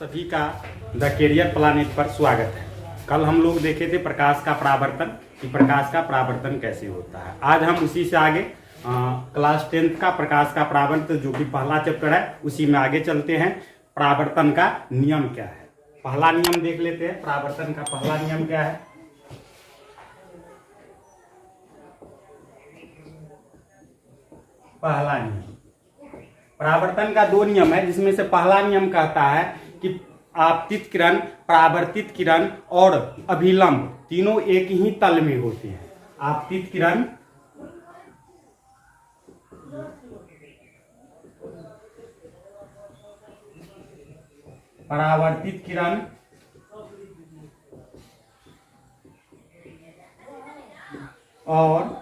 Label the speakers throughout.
Speaker 1: सभी का the career planet पर स्वागत है। कल हम लोग देखे थे प्रकाश का परावर्तन, कि प्रकाश का परावर्तन कैसे होता है। आज हम उसी से आगे क्लास 10th का प्रकाश का परावर्तन जो कि पहला चैप्टर है उसी में आगे चलते हैं। परावर्तन का नियम क्या है, पहला नियम देख लेते हैं। परावर्तन का पहला नियम क्या है? पहला नियम परावर्तन का दो नियम है, जिसमें से पहला नियम कहता है कि आपतित किरण, परावर्तित किरण और अभिलंब तीनों एक ही तल में होते हैं। आपतित किरण, परावर्तित किरण और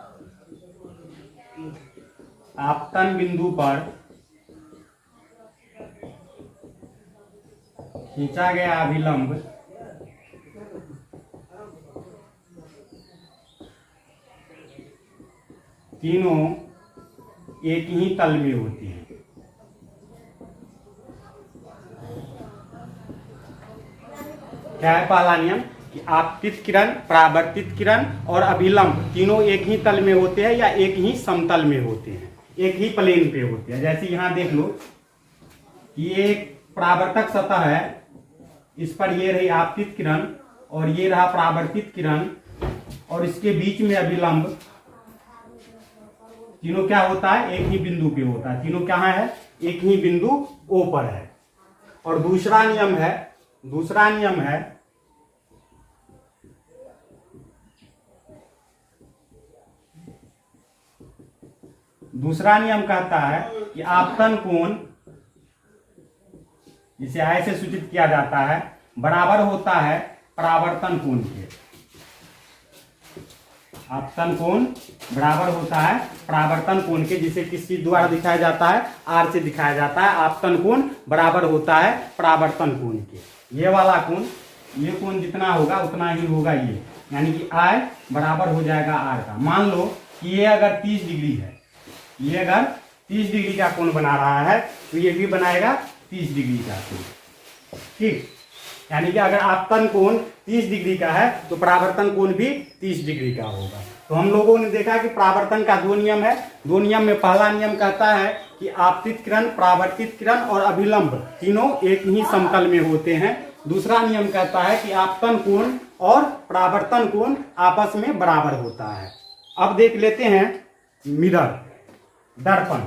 Speaker 1: आपतन बिंदु पर खींचा गया अभिलंब तीनों एक ही तल में होती हैं। क्या है पहला नियम? कि आपतित किरण, परावर्तित किरण और अभिलंब तीनों एक ही तल में होते हैं या एक ही समतल में होते हैं, एक ही प्लेन पे होते हैं। जैसे यहां देख लो कि ये एक परावर्तक सतह है, इस पर ये रही आपतित किरण और ये रहा परावर्तित किरण और इसके बीच में अभिलंब। तीनों क्या होता है? एक ही बिंदु पे होता है। तीनों कहाँ है? एक ही बिंदु O पर है। और दूसरा नियम है दूसरा नियम कहता है कि आपतन कोण, जिसे I से सूचित किया जाता है, बराबर होता है परावर्तन कोण के। आपतन कोण बराबर होता है परावर्तन कोण के, जिसे किस चीज द्वारा दिखाया जाता है? R से दिखाया जाता है। आपतन कोण बराबर होता है परावर्तन कोण के। ये वाला कोण, ये कोण जितना होगा उतना ही होगा ये, यानी कि I बराबर हो जाएगा R का। मान लो कि ये अगर 30 डिग्री है, ये अगर 30 डिग्री का कोण बना रहा है तो ये भी बनाएगा 30 डिग्री का कोण। ठीक, यानी कि अगर आपतन कोण 30 डिग्री का है तो परावर्तन कोण भी 30 डिग्री का होगा। तो हम लोगों ने देखा कि परावर्तन का दो नियम है। दो नियम में पहला नियम कहता है कि आपतित किरण, परावर्तित किरण और अभिलंब तीनों एक ही समतल में होते हैं। दूसरा नियम कहता है कि आपतन कोण और परावर्तन कोण आपस में बराबर होता है। अब देख लेते हैं मिरर, दर्पण।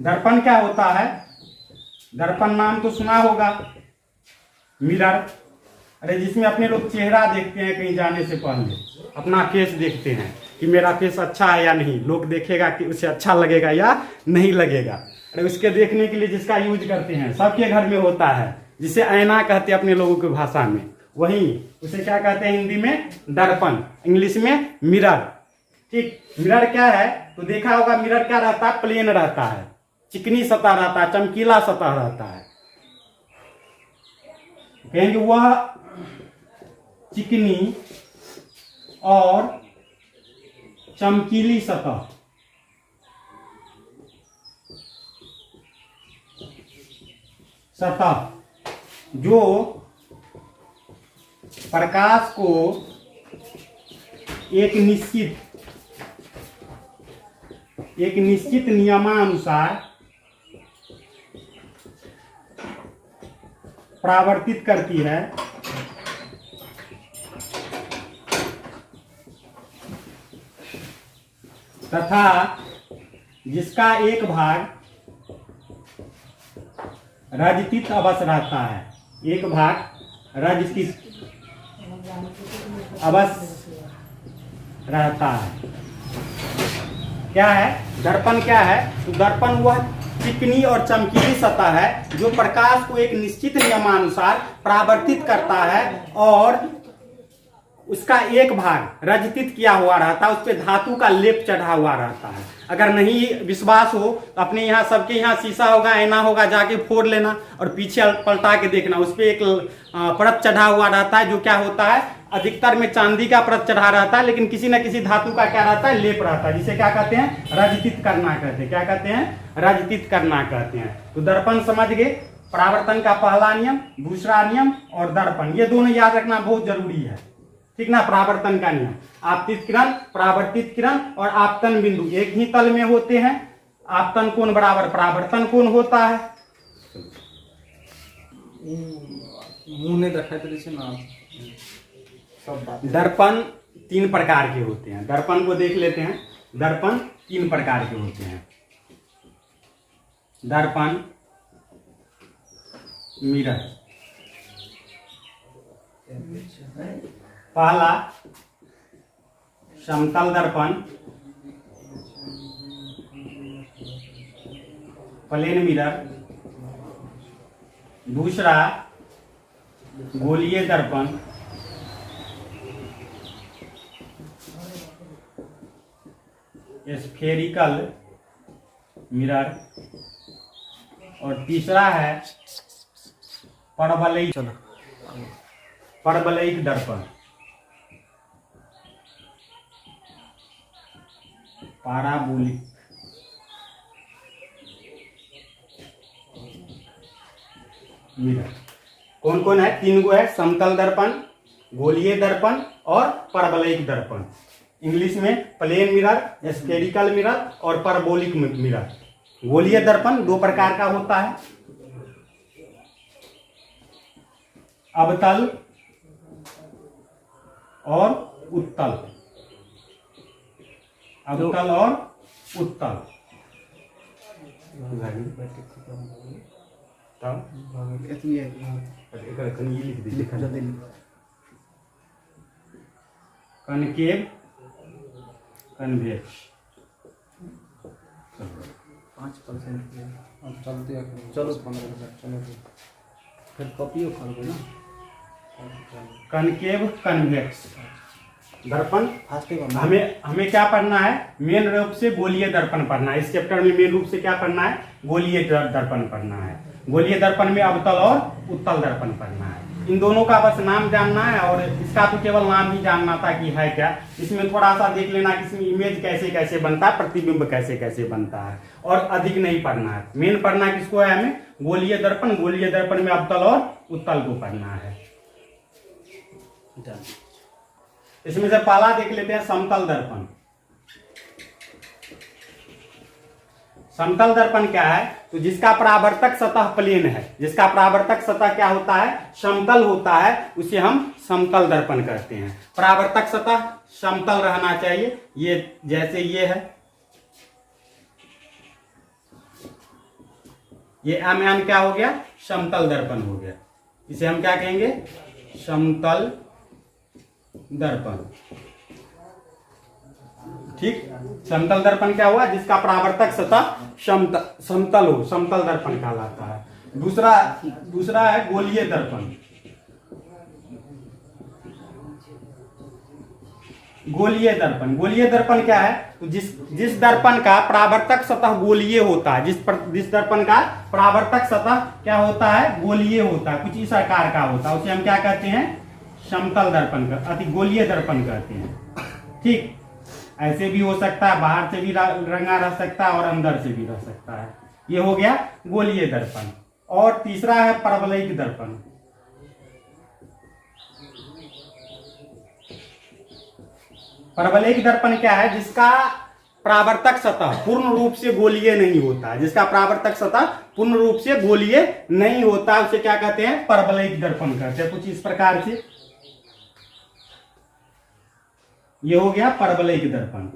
Speaker 1: दर्पण क्या होता है? दर्पण नाम तो सुना होगा। मिरर, अरे जिसमें अपने लोग चेहरा देखते हैं, कहीं जाने से पहले अपना फेस देखते हैं कि मेरा फेस अच्छा है या नहीं, लोग देखेगा कि उसे अच्छा लगेगा या नहीं लगेगा। अरे उसके देखने के लिए जिसका यूज करते हैं, सबके घर में होता है, जिसे आईना कहते हैं अपने लोगों की भाषा में। वही उसे क्या कहते हैं हिंदी में? दर्पण, इंग्लिश में मिरर। ठीक, मिरर क्या है? तो देखा होगा मिरर क्या रहता है? प्लेन रहता है, चिकनी सतह रहता है, चमकीला सतह रहता है। कहेंगे वह चिकनी और चमकीली सतह जो प्रकाश को एक निश्चित नियमानुसार परावर्तित करती है तथा जिसका एक भाग रजतित अवश्य रहता है। एक भाग रजतित अवश्य रहता है। क्या है दर्पण? क्या है? तो दर्पण वह चिकनी और चमकीली सतह है जो प्रकाश को एक निश्चित नियमानुसार परावर्तित करता है और उसका एक भाग रजतित किया हुआ रहता है, उस पर धातु का लेप चढ़ा हुआ रहता है। अगर नहीं विश्वास हो तो अपने यहाँ सबके यहाँ शीशा होगा, आईना होगा, जाके फोड़ लेना और पीछे पलटा के देखना, उस पर एक परत चढ़ा हुआ रहता है जो क्या होता है, अधिकतर में चांदी का परत चढ़ा रहता है, लेकिन किसी न किसी धातु का क्या रहता है, लेप रहता है, जिसे क्या कहते हैं, रजतित करना कहते हैं। क्या कहते हैं? रजतित करना कहते हैं। तो दर्पण समझ गए। परावर्तन का पहला नियम, दूसरा नियम और दर्पण, ये दोनों याद रखना बहुत जरूरी है, ठीक ना। परावर्तन का नियम, आपतित किरण, परावर्तित किरण और आपतन बिंदु एक ही तल में होते हैं। आपतन कोण बराबर परावर्तन कोण होता है।
Speaker 2: मुंह ने देखा तो जैसे ना सब बात।
Speaker 1: दर्पण 3 प्रकार के होते हैं। दर्पण को देख लेते हैं। दर्पण 3 प्रकार के होते हैं। दर्पण, मिरर। पहला समतल दर्पण, प्लेन मिरर। दूसरा गोलीय दर्पण, स्फेरिकल मिरर। और तीसरा है परवलयिक, परवलयिक दर्पण, पाराबोलिक। मिरर कौन कौन है? 3 गो है, समतल दर्पण, गोलीय दर्पण और परवलयिक दर्पण। इंग्लिश में प्लेन मिरर, स्फेरिकल मिरर और परबोलिक मिरर। गोलीय दर्पण 2 प्रकार का होता है, अवतल और उत्तल। अवतल और उत्तल। Concave, convex.
Speaker 2: 5% अब चलते हैं। चलो 15 चलो फिर कॉपियो कर दो ना।
Speaker 1: कनकेव, कन्वेक्स दर्पण।
Speaker 2: फास्ट ही
Speaker 1: हमें क्या पढ़ना है? मेन रूप से गोलीय दर्पण पढ़ना है। इस चैप्टर में मेन रूप से क्या पढ़ना है? गोलीय दर्पण पढ़ना है। गोलीय दर्पण में अवतल और उत्तल दर्पण पढ़ना है। इन दोनों का बस नाम जानना है और इसका तो केवल नाम ही जानना था कि है क्या। इसमें थोड़ा सा देख लेना कि इसमें इमेज कैसे कैसे बनता है, प्रतिबिंब कैसे कैसे बनता है, और अधिक नहीं पढ़ना है। मेन पढ़ना किसको है? हमें गोलीय दर्पण। गोलीय दर्पण में अवतल और उत्तल को पढ़ना है। इसमें से पहला देख लेते हैं समतल दर्पण। समतल दर्पण क्या है? तो जिसका परावर्तक सतह प्लेन है, जिसका परावर्तक सतह क्या होता है? समतल होता है, उसे हम समतल दर्पण कहते हैं। परावर्तक सतह समतल रहना चाहिए। ये जैसे ये है, ये एम क्या हो गया? समतल दर्पण हो गया। इसे हम क्या कहेंगे? समतल दर्पण। ठीक, समतल दर्पण क्या हुआ? जिसका परावर्तक सतह समतल हो, समतल दर्पण कहलाता है। दूसरा है गोलीय दर्पण। गोलीय दर्पण, गोलीय दर्पण क्या है? तो जिस दर्पण का परावर्तक सतह गोलीय होता है, जिस दर्पण का परावर्तक सतह क्या होता है? गोलीय होता है, कुछ इस आकार का होता है, उसे हम क्या कहते हैं? समतल दर्पण अति गोलीय दर्पण कहते हैं। ठीक, ऐसे भी हो सकता है, बाहर से भी रंगा रह सकता है और अंदर से भी रह सकता है। ये हो गया गोलीय दर्पण। और तीसरा है परवलयिक दर्पण। परवलयिक दर्पण क्या है? जिसका परावर्तक सतह पूर्ण रूप से गोलीय नहीं होता है, जिसका परावर्तक सतह पूर्ण रूप से गोलीय नहीं होता, उसे क्या कहते हैं? परवलयिक दर्पण कहते हैं। कुछ इस प्रकार से ये हो गया परवलयिक दर्पण।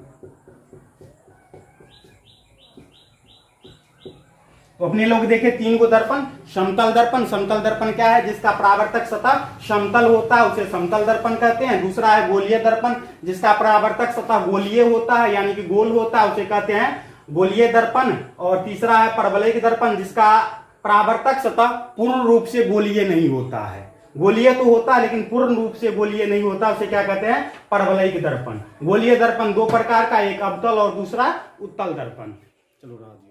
Speaker 1: तो अपने लोग देखे 3 गो दर्पण। समतल दर्पण, समतल दर्पण क्या है? जिसका परावर्तक सतह समतल होता है, उसे समतल दर्पण कहते हैं। दूसरा है गोलीय दर्पण, जिसका परावर्तक सतह गोलीय होता है, यानी कि गोल होता है, उसे कहते हैं गोलीय दर्पण। और तीसरा है परवलयिक दर्पण, जिसका परावर्तक सतह पूर्ण रूप से गोलीय नहीं होता है। गोलीय तो होता है लेकिन पूर्ण रूप से गोलीय नहीं होता, उसे क्या कहते हैं? परवलयिक दर्पण। गोलीय दर्पण 2 प्रकार का, एक अवतल और दूसरा उत्तल दर्पण। चलो राज।